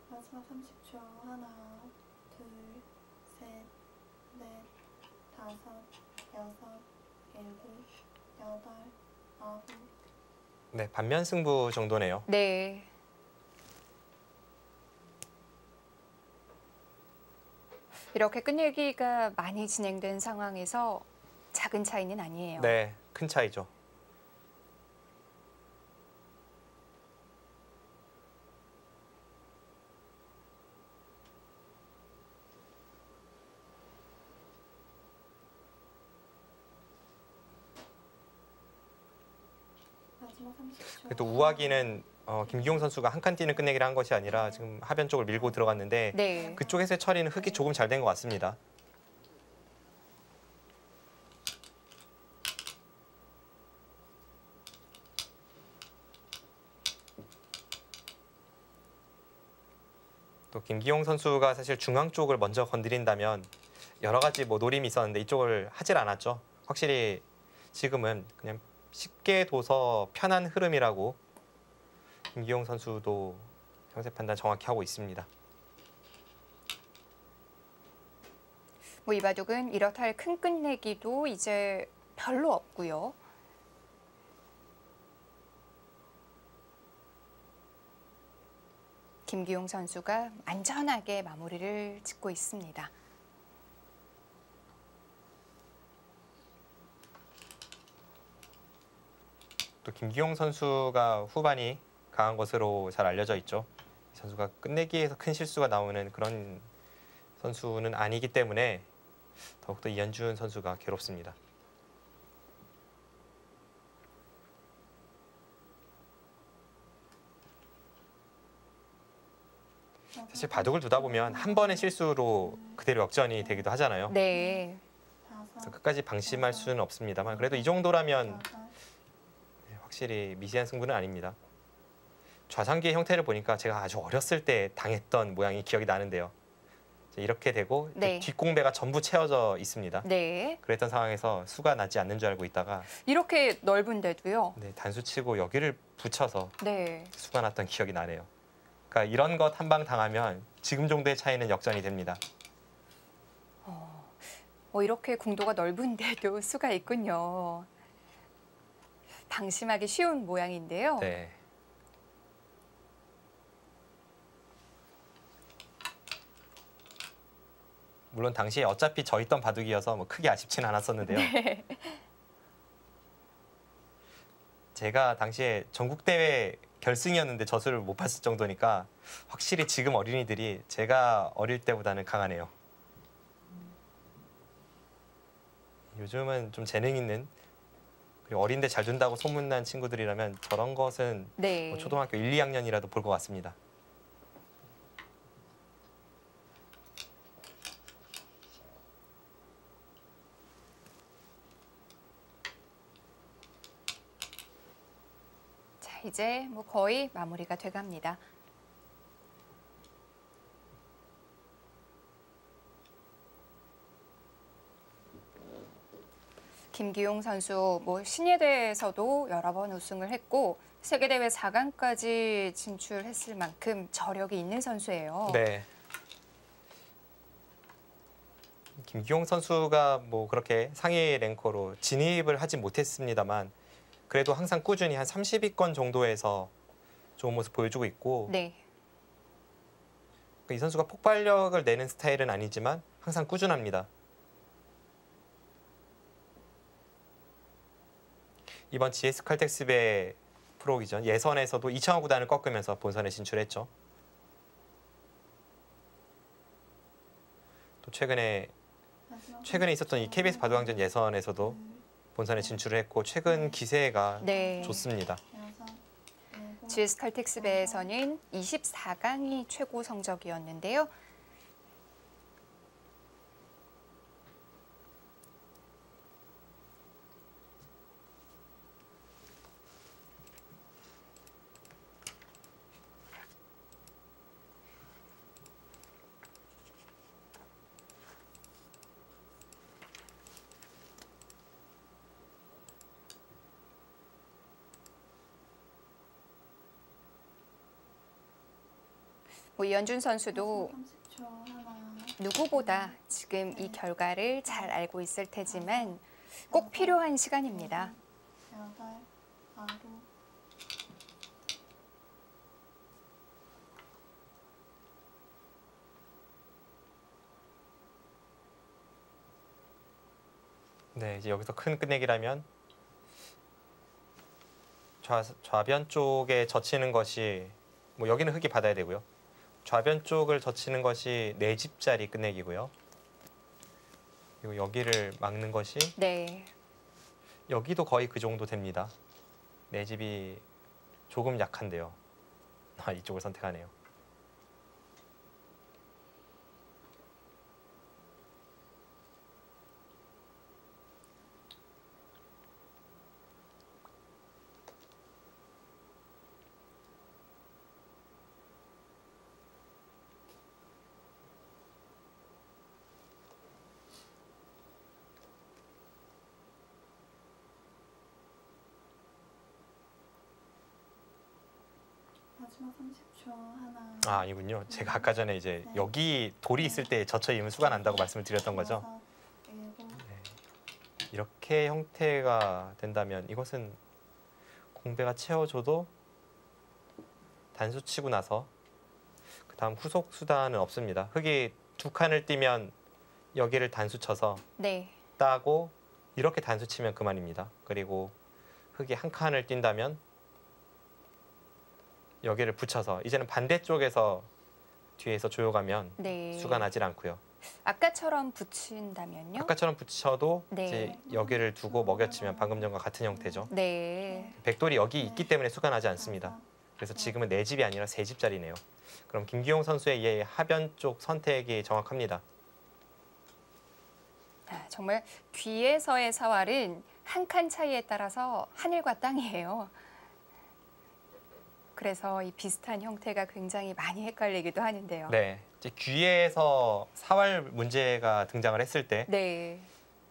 C: 마지막 30초 하나, 둘, 셋, 넷, 다섯, 여섯, 일곱, 여덟, 아홉.
B: 네, 반면 승부 정도네요.
A: 네. 이렇게 끝내기가 많이 진행된 상황에서 작은 차이는 아니에요.
B: 네, 큰 차이죠.
C: 마지막 30초.
B: 그래도 우아기는 김기용 선수가 한 칸 뛰는 끝내기를 한 것이 아니라 지금 하변 쪽을 밀고 들어갔는데
A: 네.
B: 그쪽에서의 처리는 흙이 조금 잘 된 것 같습니다. 또 김기용 선수가 사실 중앙 쪽을 먼저 건드린다면 여러 가지 뭐 노림이 있었는데 이쪽을 하질 않았죠. 확실히 지금은 그냥 쉽게 둬서 편한 흐름이라고 김기용 선수도 형세 판단 정확히 하고 있습니다.
A: 뭐 이바둑은 이렇다 할 큰 끝내기도 이제 별로 없고요. 김기용 선수가 안전하게 마무리를 짓고 있습니다.
B: 또 김기용 선수가 후반이 강한 것으로 잘 알려져 있죠. 이 선수가 끝내기에서 큰 실수가 나오는 그런 선수는 아니기 때문에 더욱더 이현준 선수가 괴롭습니다. 사실 바둑을 두다 보면 한 번의 실수로 그대로 역전이 되기도 하잖아요.
A: 네.
B: 그래서 끝까지 방심할 수는 없습니다만 그래도 이 정도라면 확실히 미세한 승부는 아닙니다. 좌상기의 형태를 보니까 제가 아주 어렸을 때 당했던 모양이 기억이 나는데요. 이렇게 되고
A: 네.
B: 뒷공배가 전부 채워져 있습니다.
A: 네.
B: 그랬던 상황에서 수가 나지 않는 줄 알고 있다가
A: 이렇게 넓은데도요.
B: 네, 단수 치고 여기를 붙여서
A: 네.
B: 수가 났던 기억이 나네요. 그러니까 이런 것 한 방 당하면 지금 정도의 차이는 역전이 됩니다.
A: 이렇게 궁도가 넓은데도 수가 있군요. 방심하기 쉬운 모양인데요.
B: 네. 물론 당시에 어차피 져 있던 바둑이어서 뭐 크게 아쉽지는 않았었는데요.
A: 네.
B: 제가 당시에 전국대회 결승이었는데 젖을 못 봤을 정도니까 확실히 지금 어린이들이 제가 어릴 때보다는 강하네요. 요즘은 좀 재능 있는 그리고 어린데 잘 둔다고 소문난 친구들이라면 저런 것은
A: 네.
B: 뭐 초등학교 1, 2학년이라도 볼 것 같습니다.
A: 자, 이제 뭐 거의 마무리가 돼갑니다. 김기용 선수 뭐 신예대에서도 여러 번 우승을 했고 세계대회 4강까지 진출했을 만큼 저력이 있는 선수예요.
B: 네. 김기용 선수가 뭐 그렇게 상위 랭커로 진입을 하지 못했습니다만 그래도 항상 꾸준히 한 30위권 정도에서 좋은 모습 보여주고 있고
A: 네.
B: 이 선수가 폭발력을 내는 스타일은 아니지만 항상 꾸준합니다. 이번 GS 칼텍스배 프로기전 예선에서도 이창호 구단을 꺾으면서 본선에 진출했죠. 또 최근에 있었던 이 KBS 바둑왕전 예선에서도 본선에 진출을 했고 최근 기세가
A: 네.
B: 좋습니다.
A: GS 칼텍스배에서는 24강이 최고 성적이었는데요. 뭐 이현준 선수도
C: 30초 하나.
A: 누구보다 지금 이 결과를 잘 알고 있을 테지만 꼭 필요한 시간입니다.
C: 8, 바로.
B: 네, 이제 여기서 큰 끝내기라면 좌변 쪽에 젖히는 것이 뭐 여기는 흙이 받아야 되고요. 좌변 쪽을 젖히는 것이 4집짜리 끝내기고요. 그리고 여기를 막는 것이
A: 네.
B: 여기도 거의 그 정도 됩니다. 4집이 조금 약한데요. 이쪽을 선택하네요.
C: 마지막 30초. 하나.
B: 아, 아니군요. 제가 아까 전에 이제
C: 네.
B: 여기 돌이 있을 때 젖혀 입으면 수가 난다고 말씀을 드렸던 거죠.
C: 여섯, 일곱.
B: 네. 이렇게 형태가 된다면 이것은 공배가 채워줘도 단수 치고 나서 그 다음 후속 수단은 없습니다. 흙이 두 칸을 띄면 여기를 단수 쳐서
A: 네.
B: 따고 이렇게 단수 치면 그만입니다. 그리고 흙이 한 칸을 띈다면 여기를 붙여서 이제는 반대쪽에서 뒤에서 조여가면
A: 네.
B: 수가 나질 않고요.
A: 아까처럼 붙인다면요?
B: 아까처럼 붙여도
A: 네.
B: 이제 여기를 두고 먹여치면 방금 전과 같은 형태죠.
A: 네.
B: 백돌이 여기 있기 때문에 수가 나지 않습니다. 그래서 지금은 네 집이 아니라 세 집짜리네요. 그럼 김기용 선수의 이 하변 쪽 선택이 정확합니다.
A: 아, 정말 귀에서의 사활은 한 칸 차이에 따라서 하늘과 땅이에요. 그래서 이 비슷한 형태가 굉장히 많이 헷갈리기도 하는데요.
B: 네, 이제 귀에서 사활 문제가 등장을 했을 때
A: 네.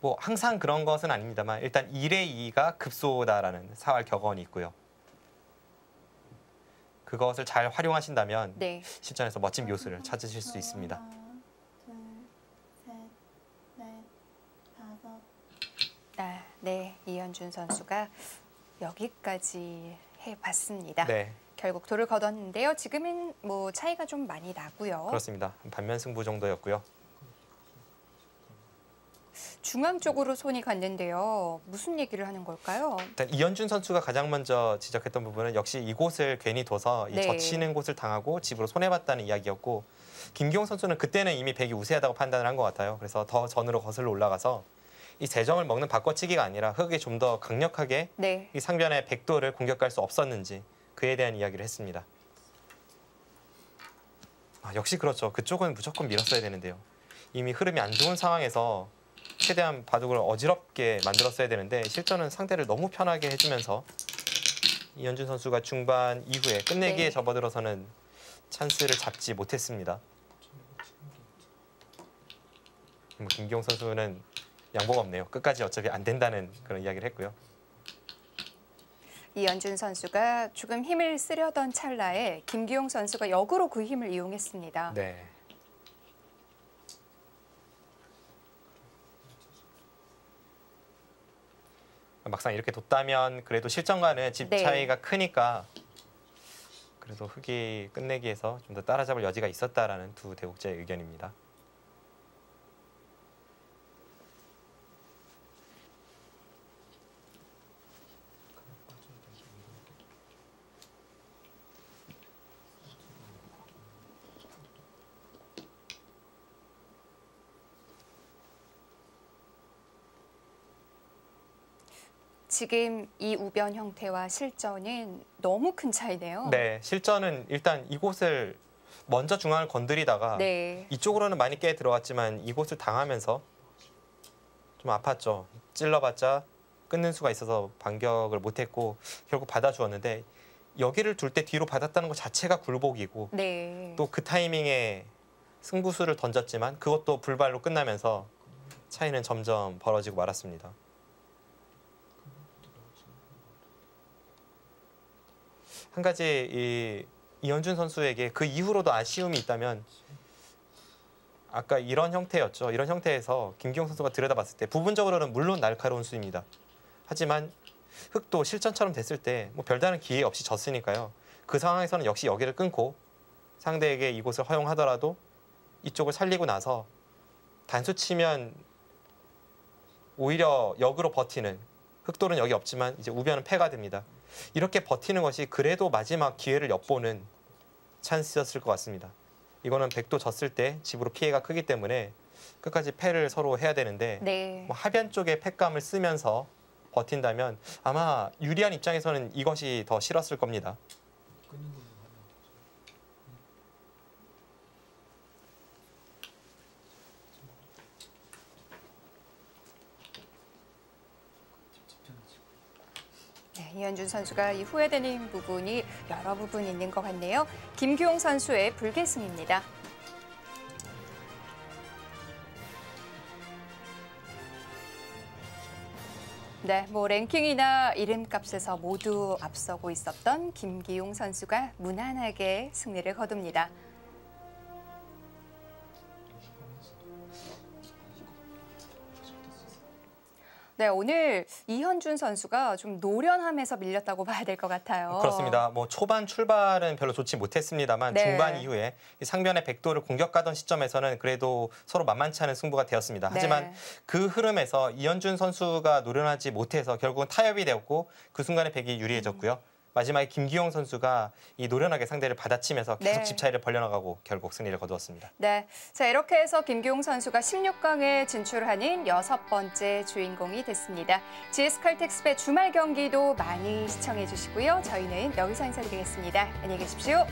B: 뭐 항상 그런 것은 아닙니다만 일단 1의 2가 급소다라는 사활 격언이 있고요. 그것을 잘 활용하신다면
A: 네.
B: 실전에서 멋진 묘수를 찾으실 수 있습니다.
C: 하나, 둘, 셋, 넷, 다섯.
A: 아, 네. 이현준 선수가 여기까지 해봤습니다.
B: 네,
A: 결국 돌을 거뒀는데요. 지금은 뭐 차이가 좀 많이 나고요.
B: 그렇습니다. 반면 승부 정도였고요.
A: 중앙 쪽으로 손이 갔는데요. 무슨 얘기를 하는 걸까요?
B: 일단 이현준 선수가 가장 먼저 지적했던 부분은 역시 이곳을 괜히 둬서 이
A: 네.
B: 젖히는 곳을 당하고 집으로 손해봤다는 이야기였고, 김기용 선수는 그때는 이미 백이 우세하다고 판단을 한 것 같아요. 그래서 더 전으로 거슬러 올라가서 이 세정을 먹는 바꿔치기가 아니라 흙이 좀 더 강력하게
A: 네.
B: 이 상변의 백도를 공격할 수 없었는지 그에 대한 이야기를 했습니다. 아, 역시 그렇죠. 그쪽은 무조건 밀었어야 되는데요. 이미 흐름이 안 좋은 상황에서 최대한 바둑을 어지럽게 만들었어야 되는데 실전은 상대를 너무 편하게 해주면서 이현준 선수가 중반 이후에 끝내기에
A: 네.
B: 접어들어서는 찬스를 잡지 못했습니다. 김기용 선수는 양보가 없네요. 끝까지 어차피 안 된다는 그런 이야기를 했고요.
A: 이현준 선수가 조금 힘을 쓰려던 찰나에 김기용 선수가 역으로 그 힘을 이용했습니다.
B: 네. 막상 이렇게 뒀다면 그래도 실전과는 집
A: 네.
B: 차이가 크니까 그래도 흙이 끝내기에서 좀 더 따라잡을 여지가 있었다라는 두 대국자의 의견입니다.
A: 지금 이 우변 형태와 실전은 너무 큰 차이네요.
B: 네, 실전은 일단 이곳을 먼저 중앙을 건드리다가
A: 네.
B: 이쪽으로는 많이 깨 들어왔지만 이곳을 당하면서 좀 아팠죠. 찔러봤자 끊는 수가 있어서 반격을 못했고 결국 받아주었는데 여기를 둘 때 뒤로 받았다는 것 자체가 굴복이고
A: 네.
B: 또 그 타이밍에 승부수를 던졌지만 그것도 불발로 끝나면서 차이는 점점 벌어지고 말았습니다. 한 가지 이현준 선수에게 그 이후로도 아쉬움이 있다면 아까 이런 형태였죠. 이런 형태에서 김기용 선수가 들여다봤을 때 부분적으로는 물론 날카로운 수입니다. 하지만 흙도 실전처럼 됐을 때 뭐 별다른 기회 없이 졌으니까요. 그 상황에서는 역시 여기를 끊고 상대에게 이곳을 허용하더라도 이쪽을 살리고 나서 단수 치면 오히려 역으로 버티는, 흑돌은 여기 없지만 이제 우변은 패가 됩니다. 이렇게 버티는 것이 그래도 마지막 기회를 엿보는 찬스였을 것 같습니다. 이거는 백도 졌을 때 집으로 피해가 크기 때문에 끝까지 패를 서로 해야 되는데
A: 네.
B: 뭐 하변 쪽에 패감을 쓰면서 버틴다면 아마 유리한 입장에서는 이것이 더 싫었을 겁니다.
A: 네, 이현준 선수가 이 후회되는 부분이 여러 부분 있는 것 같네요. 김기용 선수의 불계승입니다. 네, 뭐 랭킹이나 이름값에서 모두 앞서고 있었던 김기용 선수가 무난하게 승리를 거둡니다. 네, 오늘 이현준 선수가 좀 노련함에서 밀렸다고 봐야 될 것 같아요.
B: 그렇습니다. 뭐 초반 출발은 별로 좋지 못했습니다만
A: 네.
B: 중반 이후에 이 상변의 백도를 공격하던 시점에서는 그래도 서로 만만치 않은 승부가 되었습니다. 하지만
A: 네.
B: 그 흐름에서 이현준 선수가 노련하지 못해서 결국은 타협이 되었고 그 순간에 백이 유리해졌고요. 마지막에 김기용 선수가 이 노련하게 상대를 받아치면서 계속
A: 네.
B: 집 차이를 벌려나가고 결국 승리를 거두었습니다.
A: 네, 자 이렇게 해서 김기용 선수가 16강에 진출하는 6번째 주인공이 됐습니다. GS칼텍스배 주말 경기도 많이 시청해 주시고요. 저희는 여기서 인사드리겠습니다. 안녕히 계십시오.